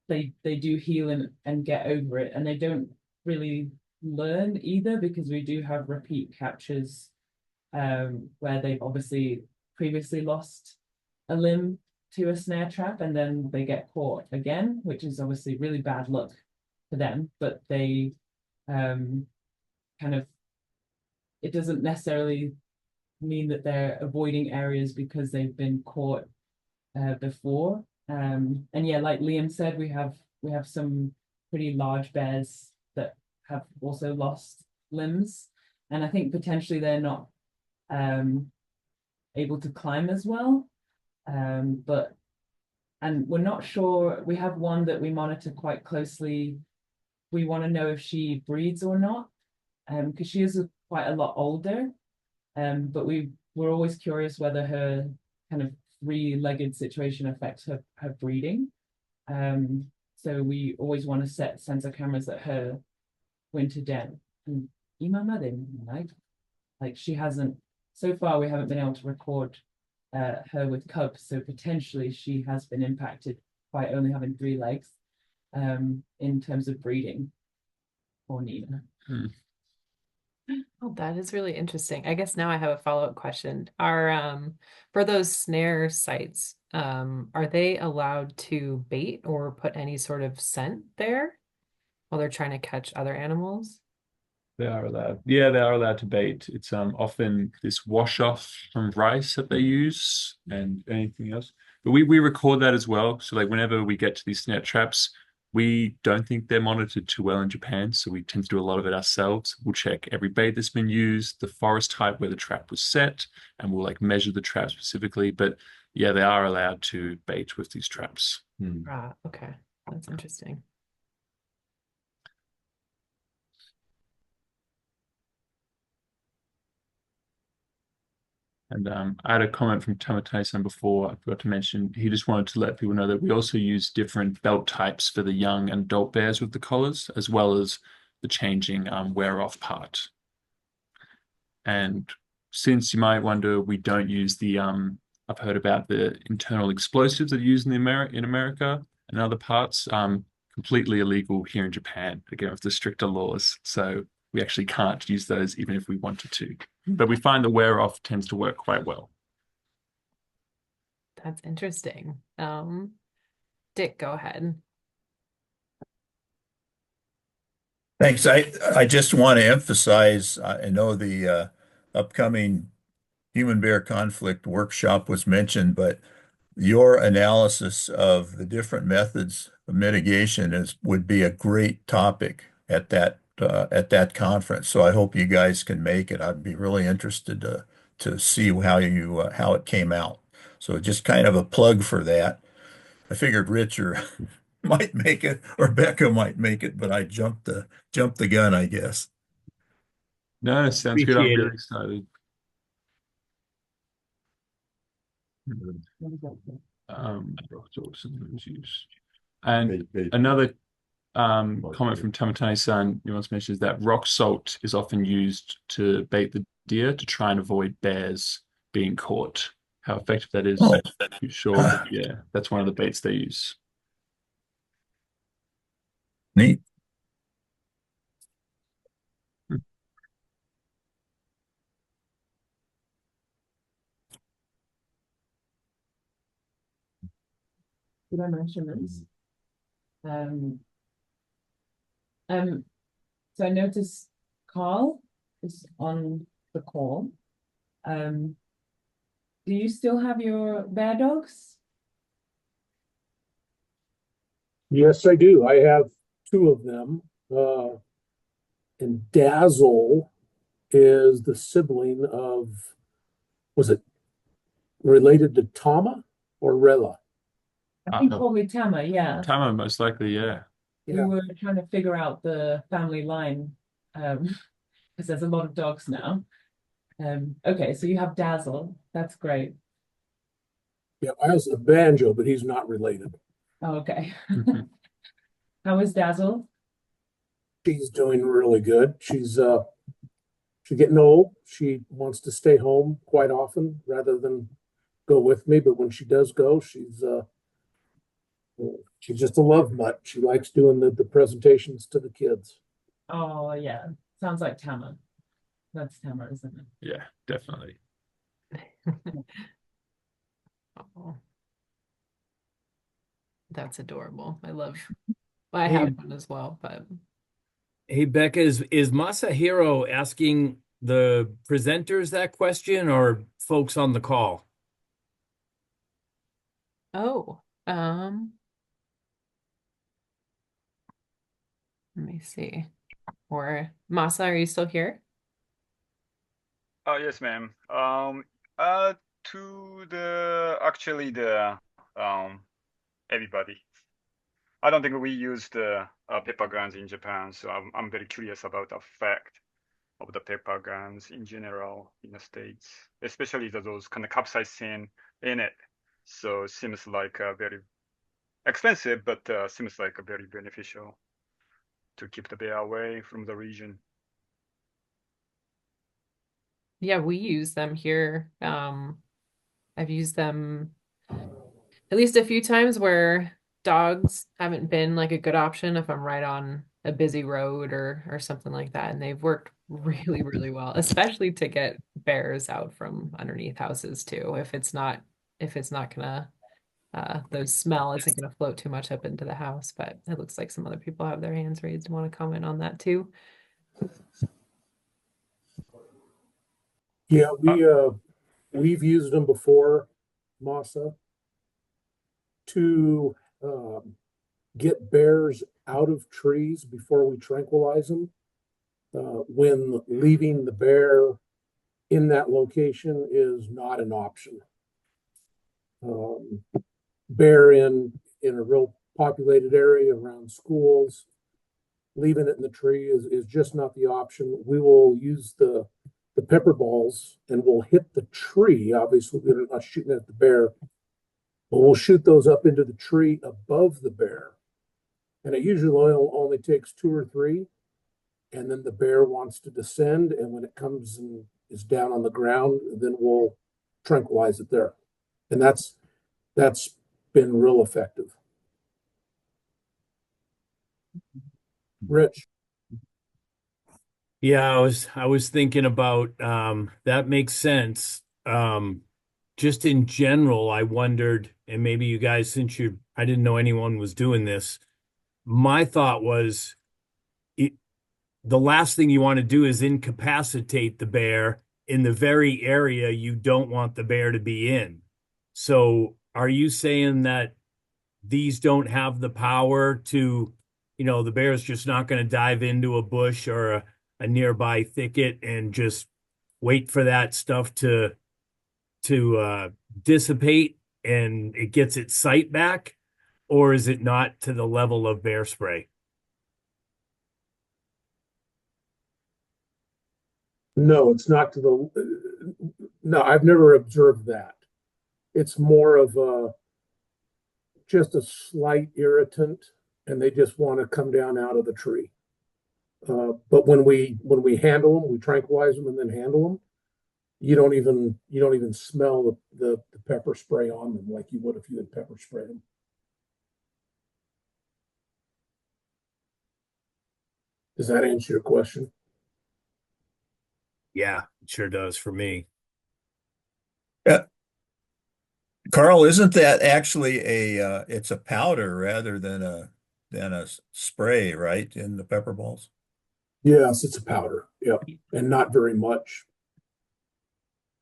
they do heal and get over it, and they don't really learn either, because we do have repeat captures where they've obviously previously lost a limb to a snare trap and then they get caught again, which is obviously really bad luck for them, but they kind of, it doesn't necessarily mean that they're avoiding areas because they've been caught before. And yeah, like Liam said, we have some pretty large bears that have also lost limbs, and I think potentially they're not able to climb as well. But we're not sure. We have one that we monitor quite closely. We want to know if she breeds or not, because she is quite a lot older. But we're always curious whether her kind of three-legged situation affects her breeding. So we always want to set sensor cameras at her winter den. And like she hasn't, so far we haven't been able to record her with cubs, so potentially she has been impacted by only having 3 legs in terms of breeding for Nina. Oh, that is really interesting. I guess now I have a follow-up question. Are for those snare sites, are they allowed to bait or put any sort of scent there while they're trying to catch other animals? They are allowed. Yeah, they are allowed to bait. It's often this wash off from rice that they use and anything else. But we record that as well. So like whenever we get to these snare traps, we don't think they're monitored too well in Japan, so we tend to do a lot of it ourselves. We'll check every bait that's been used, the forest type where the trap was set, and we'll like measure the trap specifically. But yeah, they are allowed to bait with these traps. Okay, that's interesting. And I had a comment from Tamatani-san before, I forgot to mention, he just wanted to let people know that we also use different belt types for the young and adult bears with the collars, as well as the changing wear-off part. And since you might wonder, we don't use the, I've heard about the internal explosives that are used in America and other parts, completely illegal here in Japan, again, with the stricter laws. So we actually can't use those even if we wanted to. But we find the wear off tends to work quite well. That's interesting. Dick, go ahead. Thanks. I just want to emphasize, I know the upcoming human bear conflict workshop was mentioned, but your analysis of the different methods of mitigation would be a great topic at that conference. So I hope you guys can make it. I'd be really interested to see how it came out. So just kind of a plug for that. I figured Richard might make it or Becca might make it, but I jumped the gun, I guess. No, sounds good. I'm really excited. Rock salt sometimes used. And another comment from Tamatani-san you once mentioned is that rock salt is often used to bait the deer to try and avoid bears being caught. How effective that is, I'm not sure, but yeah, that's one of the baits they use. Neat. Did I mention this? So I noticed Carl is on the call. Do you still have your bear dogs? Yes, I do. I have two of them. And Dazzle is the sibling of, was it related to Tama or Rella? I think probably Tama, yeah. Tama, most likely, yeah. We were trying to figure out the family line because there's a lot of dogs now. Okay, so you have Dazzle. That's great. Yeah, I have a Banjo, but he's not related. Oh, okay. How is Dazzle? She's doing really good. She's getting old. She wants to stay home quite often rather than go with me. But when she does go, she's just a love nut. She likes doing the presentations to the kids. Oh yeah, sounds like Tama. That's Tama, isn't it? Yeah, definitely. Oh, that's adorable. I have one as well, but Hey, Becca, is Masahiro asking the presenters that question or folks on the call? oh, let me see. Or Masa, are you still here? Yes, ma'am. To the everybody. I don't think we use the pepper guns in Japan, so I'm very curious about the effect of the pepper guns in general in the States, especially those kind of capsaicin in it. So it seems like very expensive, but seems like very beneficial to keep the bear away from the region. Yeah, we use them here. I've used them at least a few times where dogs haven't been like a good option if I'm right on a busy road or something like that. And they've worked really, really well, especially to get bears out from underneath houses too. If it's not gonna the smell isn't gonna float too much up into the house. But it looks like some other people have their hands raised and want to comment on that too. Yeah, we've used them before, Masa, to get bears out of trees before we tranquilize them. When leaving the bear in that location is not an option. Bear in a real populated area around schools, leaving it in the tree is just not the option. We will use the pepper balls and we'll hit the tree. Obviously, we're not shooting at the bear, but we'll shoot those up into the tree above the bear. And it usually only takes two or three. And then the bear wants to descend. And when it comes and is down on the ground, then we'll tranquilize it there. And that's been real effective. Rich. Yeah, I was thinking about that makes sense. Just in general, I wondered, and maybe you guys, since I didn't know anyone was doing this, my thought was the last thing you want to do is incapacitate the bear in the very area you don't want the bear to be in. So are you saying that these don't have the power to, the bear's just not going to dive into a bush or a nearby thicket and just wait for that stuff to dissipate and it gets its sight back? Or is it not to the level of bear spray? No, it's not to the. No, I've never observed that. it's more of just a slight irritant, and they just want to come down out of the tree. But when we handle them, we tranquilize them and then handle them. You don't even smell the pepper spray on them like you would if you had pepper sprayed them. Does that answer your question? Yeah, it sure does for me. Yeah. Carl, isn't that actually it's a powder rather than a spray, right? In the pepper balls? Yes, it's a powder. Yep. And not very much.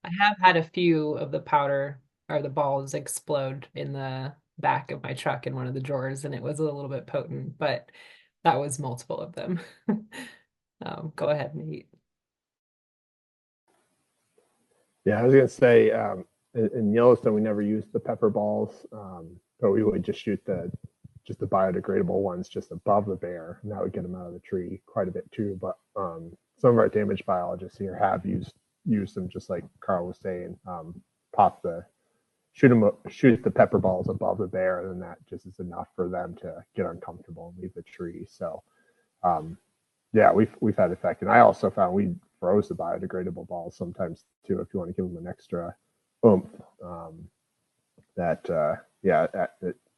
I have had a few of the powder or the balls explode in the back of my truck in one of the drawers, and it was a little bit potent, but that was multiple of them. Go ahead, Nate. Yeah, I was gonna say in Yellowstone we never used the pepper balls, but we would just shoot the biodegradable ones just above the bear, and that would get them out of the tree quite a bit too. But some of our damage biologists here have used them just like Carl was saying. Shoot the pepper balls above the bear, and then that just is enough for them to get uncomfortable and leave the tree. So yeah, we've had effect, and I also found we froze the biodegradable balls sometimes too if you want to give them an extra oomph. That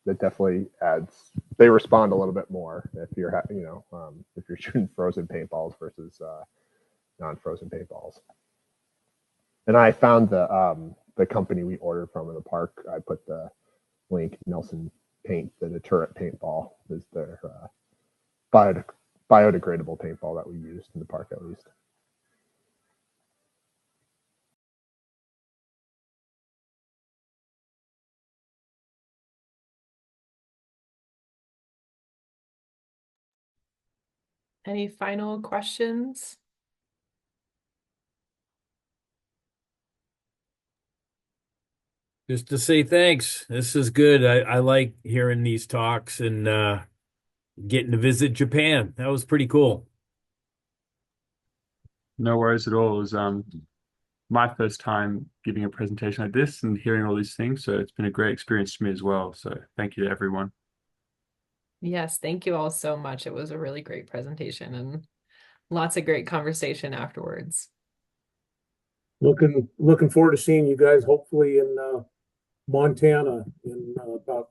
definitely adds. They respond a little bit more if you're if you're shooting frozen paintballs versus non-frozen paintballs. And I found the company we ordered from in the park. I put the link. Nelson Paint, the deterrent paintball, is their biodegradable paintball that we used in the park at least. Any final questions? Just to say thanks. This is good. I like hearing these talks and getting to visit Japan. That was pretty cool. No worries at all. It was my first time giving a presentation like this and hearing all these things. So it's been a great experience to me as well. So thank you to everyone. Yes, thank you all so much. It was a really great presentation and lots of great conversation afterwards. Looking forward to seeing you guys hopefully in Montana in about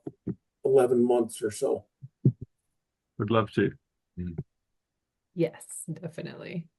11 months or so. Would love to. Yes, definitely.